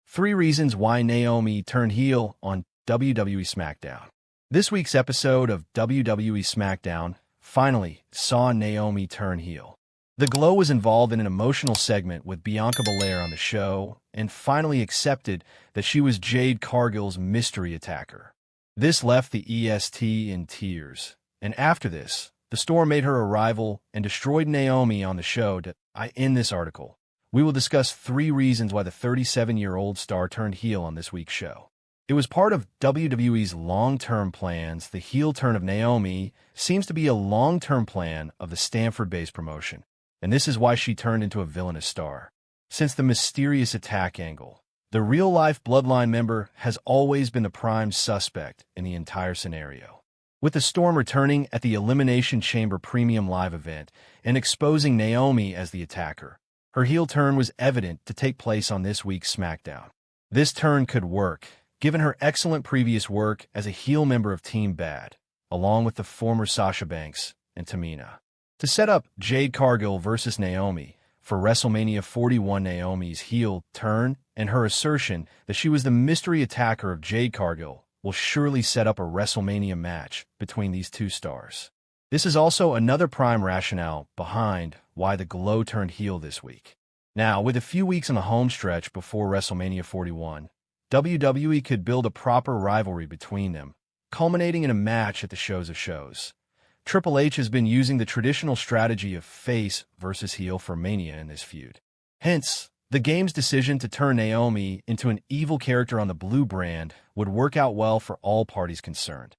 3 reasons why Naomi turned heel on WWE Smackdown. This week's episode of WWE Smackdown finally saw Naomi turn heel. The Glow was involved in an emotional segment with Bianca Belair on the show and finally accepted that she was Jade Cargill's mystery attacker. This left the EST in tears, and after this, the Storm made her arrival and destroyed Naomi on the show. In this article, we will discuss 3 reasons why the 37-year-old star turned heel on this week's show. It was part of WWE's long-term plans. The heel turn of Naomi seems to be a long-term plan of the Stamford-based promotion, and this is why she turned into a villainous star. Since the mysterious attack angle, the real-life BloodLine member has always been the prime suspect in the entire scenario. With the Storm returning at the Elimination Chamber Premium Live event and exposing Naomi as the attacker, her heel turn was evident to take place on this week's SmackDown. This turn could work, given her excellent previous work as a heel member of Team Bad, along with the former Sasha Banks and Tamina. To set up Jade Cargill versus Naomi for WrestleMania 41, Naomi's heel turn and her assertion that she was the mystery attacker of Jade Cargill will surely set up a WrestleMania match between these two stars. This is also another prime rationale behind why the Glow turned heel this week. Now, with a few weeks on the home stretch before WrestleMania 41, WWE could build a proper rivalry between them, culminating in a match at the shows of shows. Triple H has been using the traditional strategy of face versus heel for Mania in this feud. Hence, the game's decision to turn Naomi into an evil character on the Blue brand would work out well for all parties concerned.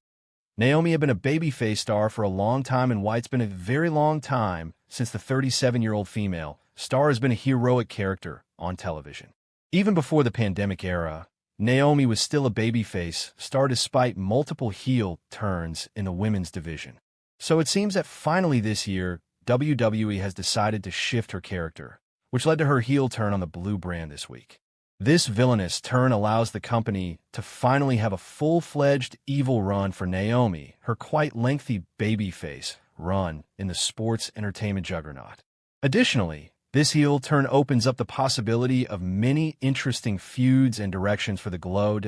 Naomi had been a babyface star for a long time, and why it's been a very long time since the 37-year-old female star has been a heroic character on television. Even before the pandemic era, Naomi was still a babyface star despite multiple heel turns in the women's division. So it seems that finally this year, WWE has decided to shift her character, which led to her heel turn on the Blue brand this week. This villainous turn allows the company to finally have a full-fledged evil run for Naomi, her quite lengthy babyface run in the sports entertainment juggernaut. Additionally, this heel turn opens up the possibility of many interesting feuds and directions for the Glow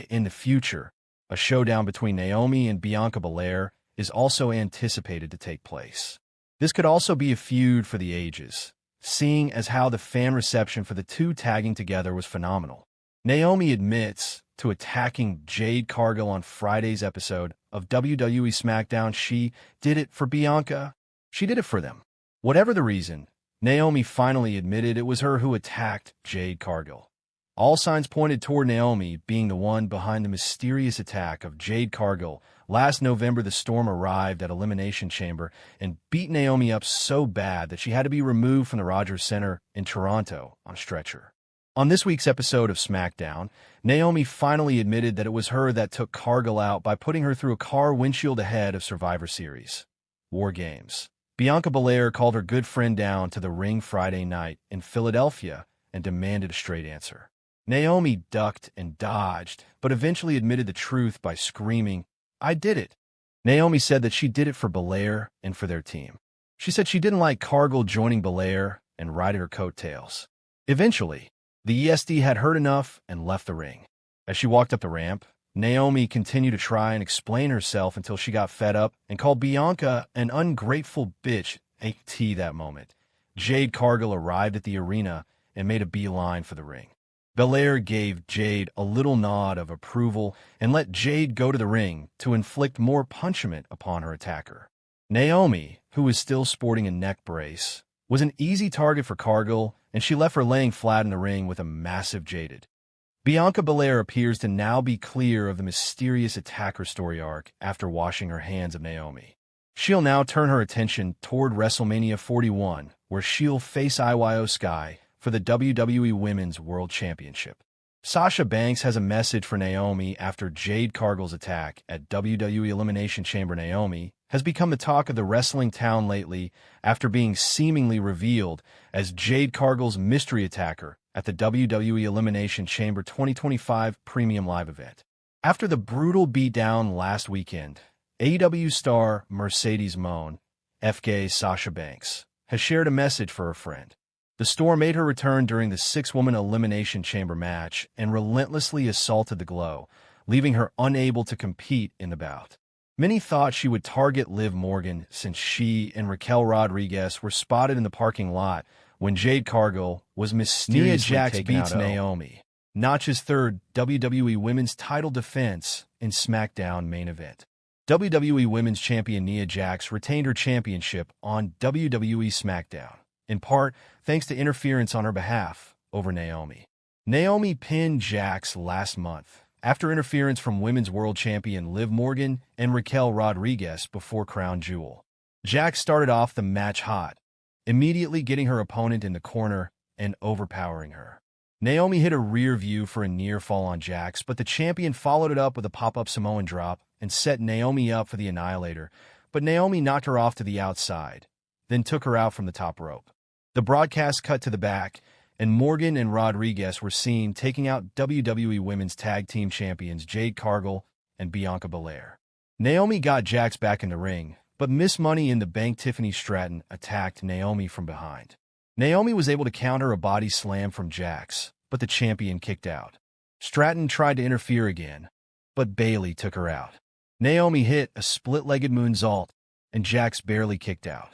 in the future. A showdown between Naomi and Bianca Belair is also anticipated to take place. This could also be a feud for the ages, seeing as how the fan reception for the two tagging together was phenomenal. Naomi admits to attacking Jade Cargill on Friday's episode of WWE Smackdown. She did it for Bianca. She did it for them. Whatever the reason, Naomi finally admitted it was her who attacked Jade Cargill. All signs pointed toward Naomi being the one behind the mysterious attack of Jade Cargill. Last November, the Storm arrived at Elimination Chamber and beat Naomi up so bad that she had to be removed from the Rogers Center in Toronto on a stretcher. On this week's episode of SmackDown, Naomi finally admitted that it was her that took Cargill out by putting her through a car windshield ahead of Survivor Series. Wargames. Bianca Belair called her good friend down to the ring Friday night in Philadelphia and demanded a straight answer. Naomi ducked and dodged, but eventually admitted the truth by screaming, "I did it." Naomi said that she did it for Belair and for their team. She said she didn't like Cargill joining Belair and riding her coattails. Eventually, the ESD had heard enough and left the ring. As she walked up the ramp, Naomi continued to try and explain herself until she got fed up and called Bianca an ungrateful bitch. That moment, Jade Cargill arrived at the arena and made a beeline for the ring. Belair gave Jade a little nod of approval and let Jade go to the ring to inflict more punishment upon her attacker. Naomi, who was still sporting a neck brace, was an easy target for Cargill, and she left her laying flat in the ring with a massive Jaded. Bianca Belair appears to now be clear of the mysterious attacker story arc after washing her hands of Naomi. She'll now turn her attention toward WrestleMania 41, where she'll face IYO Sky for the WWE Women's World Championship. Sasha Banks has a message for Naomi after Jade Cargill's attack at WWE Elimination Chambernaomi has become the talk of the wrestling town lately after being seemingly revealed as Jade Cargill's mystery attacker at the WWE Elimination Chamber 2025 Premium Live event. After the brutal beatdown last weekend, AEW star Mercedes Moné, FKA SASHA Banks, has shared a message for her friend. The Storm made her return during the six-woman Elimination Chamber match and relentlessly assaulted the Glow, leaving her unable to compete in the bout. Many thought she would target Lev Morgan since she and Warshael Rodriguez were spotted in the parking lot when Jade Cargill was mysteriously taken out. Naomi, Notch's third WWE Women's title defense in SmackDown main event. WWE Women's Champion Nia Jax retained her championship on WWE Smackdown, in part thanks to interference on her behalf over Naomi. Naomi pinned Jax last month after interference from Women's World Champion Lev Morgan and Warshael Rodriguez before Crown Jewel. Jax started off the match hot, immediately getting her opponent in the corner and overpowering her. Naomi hit a rear view for a near fall on Jax, but the champion followed it up with a pop-up Samoan drop and set Naomi up for the Annihilator, but Naomi knocked her off to the outside, then took her out from the top rope. The broadcast cut to the back, and Morgan and Rodriguez were seen taking out WWE Women's Tag Team Champions Jade Cargill and Bianca Belair. Naomi got Jax back in the ring, but Miss Money in the Bank Tiffany Stratton attacked Naomi from behind. Naomi was able to counter a body slam from Jax, but the champion kicked out. Stratton tried to interfere again, but Bayley took her out. Naomi hit a split-legged moonsault, and Jax barely kicked out.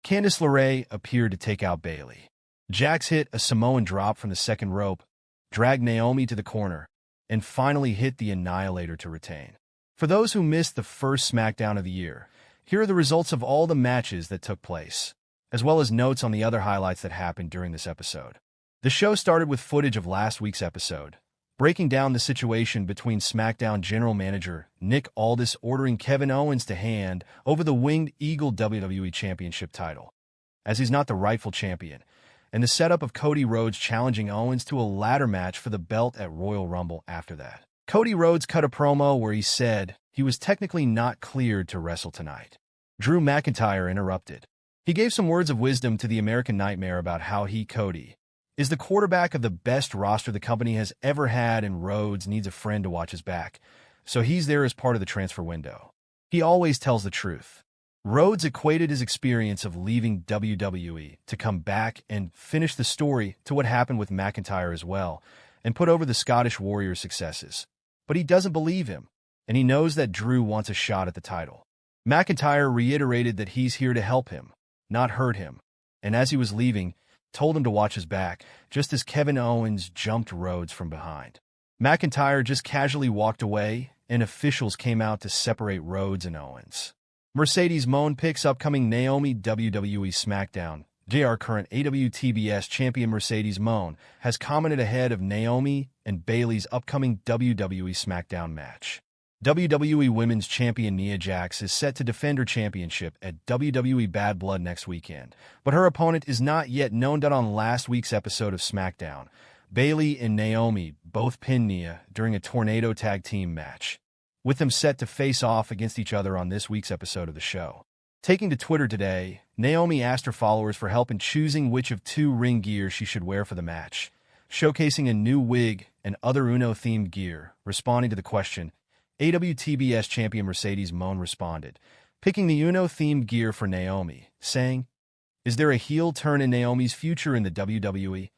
Candice LeRae appeared to take out Bayley. Jax hit a Samoan drop from the second rope, dragged Naomi to the corner, and finally hit the Annihilator to retain. For those who missed the first SmackDown of the year, here are the results of all the matches that took place, as well as notes on the other highlights that happened during this episode. The show started with footage of last week's episode, breaking down the situation between SmackDown General Manager Nick Aldis ordering Kevin Owens to hand over the Winged Eagle WWE Championship title, as he's not the rightful champion, and the setup of Cody Rhodes challenging Owens to a ladder match for the belt at Royal Rumble after that. Cody Rhodes cut a promo where he said he was technically not cleared to wrestle tonight. Drew McIntyre interrupted. He gave some words of wisdom to the American Nightmare about how he, Cody, is the quarterback of the best roster the company has ever had, and Rhodes needs a friend to watch his back, so he's there as part of the transfer window. He always tells the truth. Rhodes equated his experience of leaving WWE to come back and finish the story to what happened with McIntyre as well, and put over the Scottish Warrior's successes. But he doesn't believe him, and he knows that Drew wants a shot at the title. McIntyre reiterated that he's here to help him, not hurt him, and as he was leaving, told him to watch his back, just as Kevin Owens jumped Rhodes from behind. McIntyre just casually walked away, and officials came out to separate Rhodes and Owens. Mercedes Moné picks upcoming Naomi WWE Smackdown. JR current AWTBS champion Mercedes Moné has commented ahead of Naomi and Bayley's upcoming WWE Smackdown match. WWE Women's Champion Nia Jax is set to defend her championship at WWE Bad Blood next weekend, but her opponent is not yet known. On last week's episode of SmackDown, Bayley and Naomi both pinned Nia during a tornado tag team match, with them set to face off against each other on this week's episode of the show. Taking to Twitter today, Naomi asked her followers for help in choosing which of two ring gear she should wear for the match, showcasing a new wig and other Uno-themed gear. Responding to the question, AWTBS champion Mercedes Moné responded, picking the Uno-themed gear for Naomi, saying, "Is there a heel turn in Naomi's future in the WWE?